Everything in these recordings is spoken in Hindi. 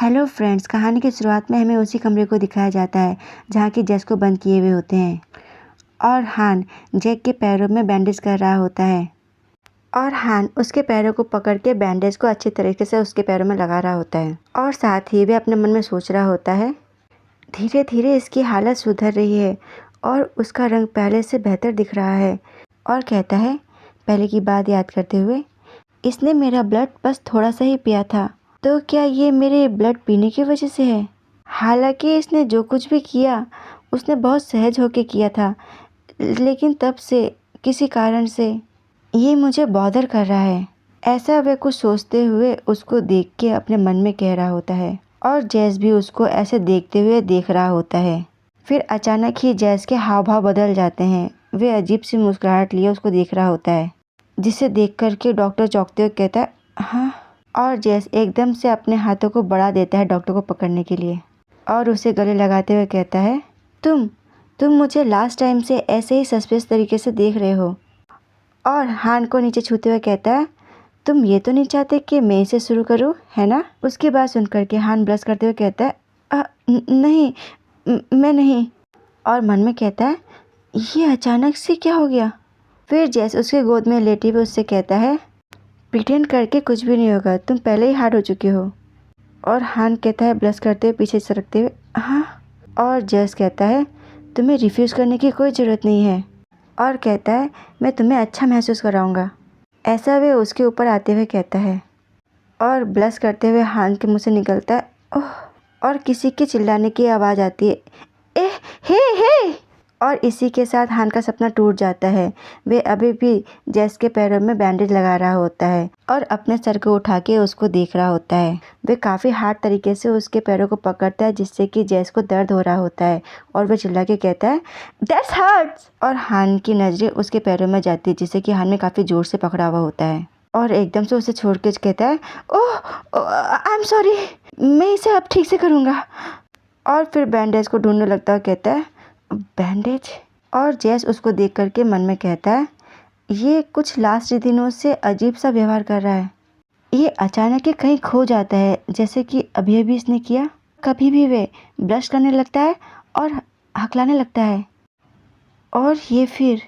हेलो फ्रेंड्स, कहानी की शुरुआत में हमें उसी कमरे को दिखाया जाता है जहाँ की जेस को बंद किए हुए होते हैं और हान जैक के पैरों में बैंडेज कर रहा होता है और हान उसके पैरों को पकड़ के बैंडेज को अच्छी तरीके से उसके पैरों में लगा रहा होता है और साथ ही वे अपने मन में सोच रहा होता है धीरे धीरे इसकी हालत सुधर रही है और उसका रंग पहले से बेहतर दिख रहा है और कहता है पहले की बात याद करते हुए, इसने मेरा ब्लड बस थोड़ा सा ही पिया था, तो क्या ये मेरे ब्लड पीने की वजह से है? हालांकि इसने जो कुछ भी किया उसने बहुत सहज होकर किया था, लेकिन तब से किसी कारण से ये मुझे बॉदर कर रहा है। ऐसा वह कुछ सोचते हुए उसको देख के अपने मन में कह रहा होता है और जैस भी उसको ऐसे देखते हुए देख रहा होता है। फिर अचानक ही जैस के हाव भाव बदल जाते हैं। वे अजीब सी मुस्कुराहट लिए उसको देख रहा होता है, जिसे देख कर के डॉक्टर चौंकते हुए कहता है हाँ, और जैस एकदम से अपने हाथों को बढ़ा देता है डॉक्टर को पकड़ने के लिए और उसे गले लगाते हुए कहता है तुम मुझे लास्ट टाइम से ऐसे ही सस्पेंस तरीके से देख रहे हो। और हान को नीचे छूते हुए कहता है तुम ये तो नहीं चाहते कि मैं इसे शुरू करूँ, है ना? उसकी बात सुनकर के हान ब्लश करते हुए कहता है नहीं, मैं नहीं। और मन में कहता है ये अचानक से क्या हो गया? फिर जैस उसके गोद में लेटी हुई उससे कहता है प्रिटेंड करके कुछ भी नहीं होगा, तुम पहले ही हार्ड हो चुके हो। और हान कहता है ब्लश करते हुए पीछे सरकते हुए हाँ। और जैस कहता है तुम्हें रिफ्यूज़ करने की कोई ज़रूरत नहीं है और कहता है मैं तुम्हें अच्छा महसूस कराऊंगा। ऐसा वे उसके ऊपर आते हुए कहता है और ब्लश करते हुए हान के मुंह से निकलता है ओह, और किसी के चिल्लाने की आवाज़ आती है ए हे। और इसी के साथ हान का सपना टूट जाता है। वे अभी भी जैस के पैरों में बैंडेज लगा रहा होता है और अपने सर को उठा के उसको देख रहा होता है। वे काफ़ी हार्ड तरीके से उसके पैरों को पकड़ता है, जिससे कि जैस को दर्द हो रहा होता है और वह चिल्ला के कहता है दैट्स हर्ट्स। और हान की नज़रें उसके पैरों में जाती है, जिससे कि हान में काफ़ी ज़ोर से पकड़ा हुआ होता है और एकदम से उसे छोड़ के कहता है ओह आई एम सॉरी, मैं इसे अब ठीक से करूँगा। और फिर बैंडेज को ढूंढने लगता है, कहता है बैंडेज। और जैस उसको देख करके मन में कहता है ये कुछ लास्ट दिनों से अजीब सा व्यवहार कर रहा है, ये अचानक ही कहीं खो जाता है जैसे कि अभी अभी इसने किया। कभी भी वे ब्लश करने लगता है और हकलाने लगता है और ये फिर।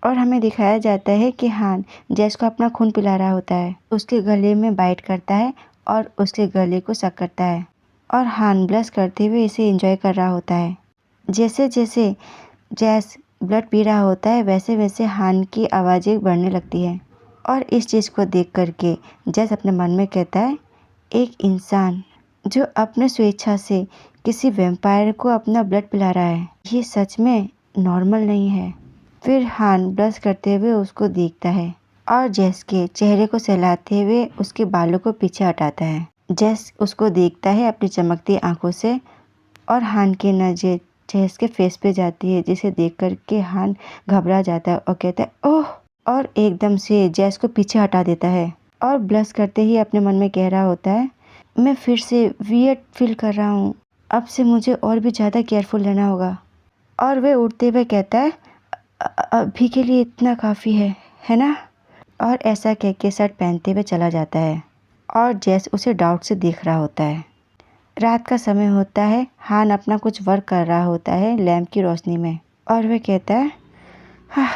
और हमें दिखाया जाता है कि हान जैस को अपना खून पिला रहा होता है, उसके गले में बाइट करता है और उसके गले को सक करता है और हान ब्लश करते हुए इसे एंजॉय कर रहा होता है। जैसे जैसे जैस ब्लड पी रहा होता है वैसे वैसे हान की आवाज़ें बढ़ने लगती है और इस चीज़ को देख करके जैस अपने मन में कहता है एक इंसान जो अपने स्वेच्छा से किसी वैम्पायर को अपना ब्लड पिला रहा है, ये सच में नॉर्मल नहीं है। फिर हान ब्लश करते हुए उसको देखता है और जैस के चेहरे को सहलाते हुए उसके बालों को पीछे हटाता है। जैस उसको देखता है अपनी चमकती आंखों से और हान की नज़र जैस के फेस पे जाती है, जिसे देख कर के हान घबरा जाता है और कहता है ओह, और एकदम से जैस को पीछे हटा देता है और ब्लश करते ही अपने मन में कह रहा होता है मैं फिर से वियर्ड फील कर रहा हूँ, अब से मुझे और भी ज़्यादा केयरफुल रहना होगा। और वे उठते हुए कहता है अभी के लिए इतना काफ़ी है ना? और ऐसा कह के शर्ट पहनते हुए चला जाता है और जैस उसे डाउट से देख रहा होता है। रात का समय होता है, हान अपना कुछ वर्क कर रहा होता है लैंप की रोशनी में और वह कहता है हाँ।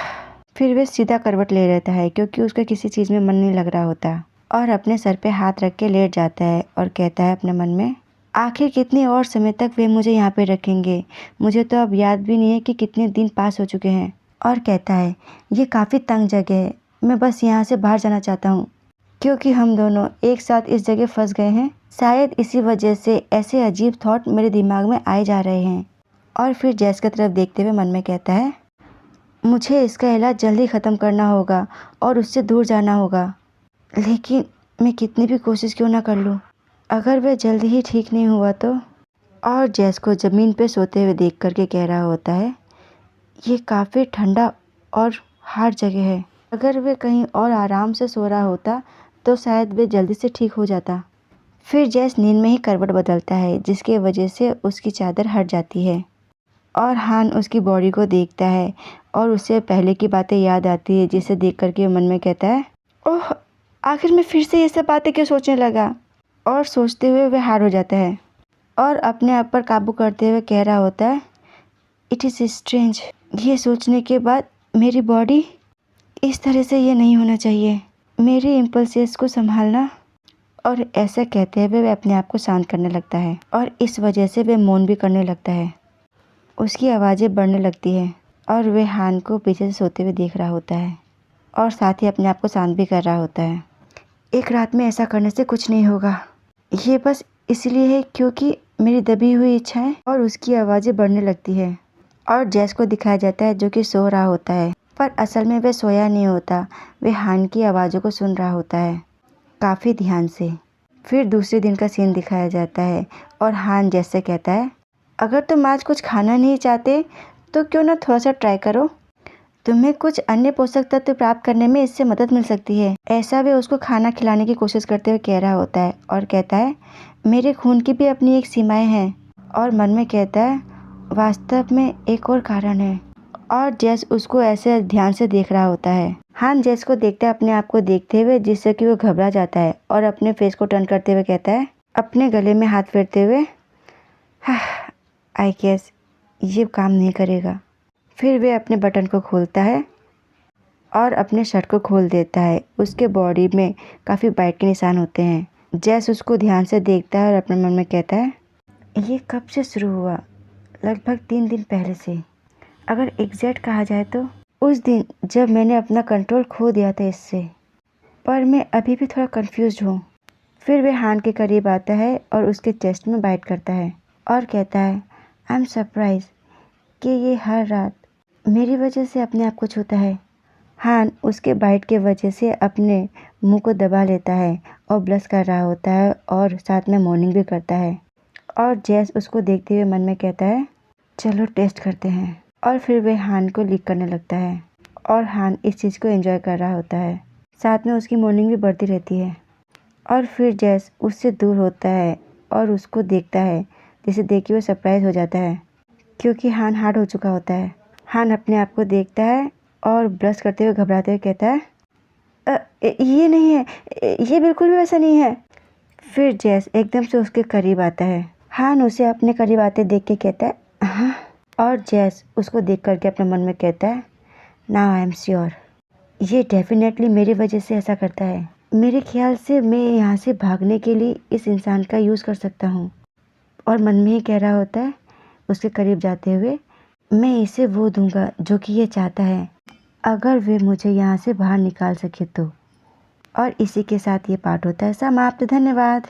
फिर वह सीधा करवट ले लेता है क्योंकि उसका किसी चीज़ में मन नहीं लग रहा होता और अपने सर पे हाथ रख के लेट जाता है और कहता है अपने मन में आखिर कितने और समय तक वे मुझे यहाँ पे रखेंगे, मुझे तो अब याद भी नहीं है कि कितने दिन पास हो चुके हैं। और कहता है ये काफ़ी तंग जगह है, मैं बस यहाँ से बाहर जाना चाहता हूँ क्योंकि हम दोनों एक साथ इस जगह फंस गए हैं, शायद इसी वजह से ऐसे अजीब थॉट मेरे दिमाग में आए जा रहे हैं। और फिर जैस की तरफ देखते हुए मन में कहता है मुझे इसका इलाज जल्दी ख़त्म करना होगा और उससे दूर जाना होगा, लेकिन मैं कितनी भी कोशिश क्यों ना कर लूँ, अगर वह जल्दी ही ठीक नहीं हुआ तो। और जैस को ज़मीन पे सोते हुए देख करके कह रहा होता है ये काफ़ी ठंडा और हार्ड जगह है, अगर वह कहीं और आराम से सो रहा होता तो शायद वह जल्दी से ठीक हो जाता। फिर जैस नींद में ही करवट बदलता है, जिसके वजह से उसकी चादर हट जाती है और हान उसकी बॉडी को देखता है और उसे पहले की बातें याद आती है, जिसे देख करके मन में कहता है ओह, आखिर मैं फिर से ये सब बातें क्यों सोचने लगा। और सोचते हुए वह हार हो जाता है और अपने आप पर काबू करते हुए कह रहा होता है, इट इज़ स्ट्रेंज। ये सोचने के बाद मेरी बॉडी, इस तरह से ये नहीं होना चाहिए, मेरे इम्पल्सेस को संभालना। और ऐसा कहते हुए वह अपने आप को शांत करने लगता है और इस वजह से वह मौन भी करने लगता है। उसकी आवाज़ें बढ़ने लगती है और वह हान को पीछे से सोते हुए देख रहा होता है और साथ ही अपने आप को शांत भी कर रहा होता है। एक रात में ऐसा करने से कुछ नहीं होगा, ये बस इसलिए है क्योंकि मेरी दबी हुई इच्छाएं। और उसकी आवाज़ें बढ़ने लगती है और जैस को दिखाया जाता है जो कि सो रहा होता है, पर असल में वह सोया नहीं होता, वह हान की आवाज़ों को सुन रहा होता है काफ़ी ध्यान से। फिर दूसरे दिन का सीन दिखाया जाता है और हान जैस से कहता है, अगर तुम आज कुछ खाना नहीं चाहते तो क्यों ना थोड़ा सा ट्राई करो, तुम्हें कुछ अन्य पोषक तत्व प्राप्त करने में इससे मदद मिल सकती है। ऐसा वे उसको खाना खिलाने की कोशिश करते हुए कह रहा होता है और कहता है, मेरे खून की भी अपनी एक सीमाएं हैं। और मन में कहता है, वास्तव में एक और कारण है। और जैस उसको ऐसे ध्यान से देख रहा होता है। हान जैस को देखता है अपने आप को देखते हुए, जिससे कि वो घबरा जाता है और अपने फेस को टर्न करते हुए कहता है, अपने गले में हाथ फेरते हुए, आई गेस ये काम नहीं करेगा। फिर वे अपने बटन को खोलता है और अपने शर्ट को खोल देता है। उसके बॉडी में काफ़ी बाइट के निशान होते हैं। जैस उसको ध्यान से देखता है और अपने मन में कहता है, ये कब से शुरू हुआ? लगभग 3 दिन पहले से। अगर एग्जैक्ट कहा जाए तो उस दिन जब मैंने अपना कंट्रोल खो दिया था इससे। पर मैं अभी भी थोड़ा कंफ्यूज हूँ। फिर वे हान के करीब आता है और उसके चेस्ट में बाइट करता है और कहता है, आई एम सरप्राइज कि ये हर रात मेरी वजह से अपने आप को छूता है। हान उसके बाइट के वजह से अपने मुंह को दबा लेता है और ब्लश कर रहा होता है और साथ में मॉर्निंग भी करता है। और जैस उसको देखते हुए मन में कहता है, चलो टेस्ट करते हैं। और फिर वे हान को लीक करने लगता है और हान इस चीज़ को एंजॉय कर रहा होता है। साथ में उसकी मॉर्निंग भी बढ़ती रहती है। और फिर जैस उससे दूर होता है और उसको देखता है, जिसे देख के वो सरप्राइज हो जाता है क्योंकि हान हार्ड हो चुका होता है। हान अपने आप को देखता है और ब्लश करते हुए घबराते हुए कहता है, ये नहीं है, ये बिल्कुल भी वैसा नहीं है। फिर जैस एकदम से उसके करीब आता है। हान उसे अपने करीब आते देख के कहता है, हाँ। और जैस उसको देख करके अपने मन में कहता है, नाउ आई एम श्योर, ये डेफिनेटली मेरी वजह से ऐसा करता है। मेरे ख्याल से मैं यहाँ से भागने के लिए इस इंसान का यूज़ कर सकता हूँ। और मन में ही कह रहा होता है उसके करीब जाते हुए, मैं इसे वो दूंगा जो कि ये चाहता है, अगर वे मुझे यहाँ से बाहर निकाल सके तो। और इसी के साथ ये पार्ट होता है समाप्त। धन्यवाद।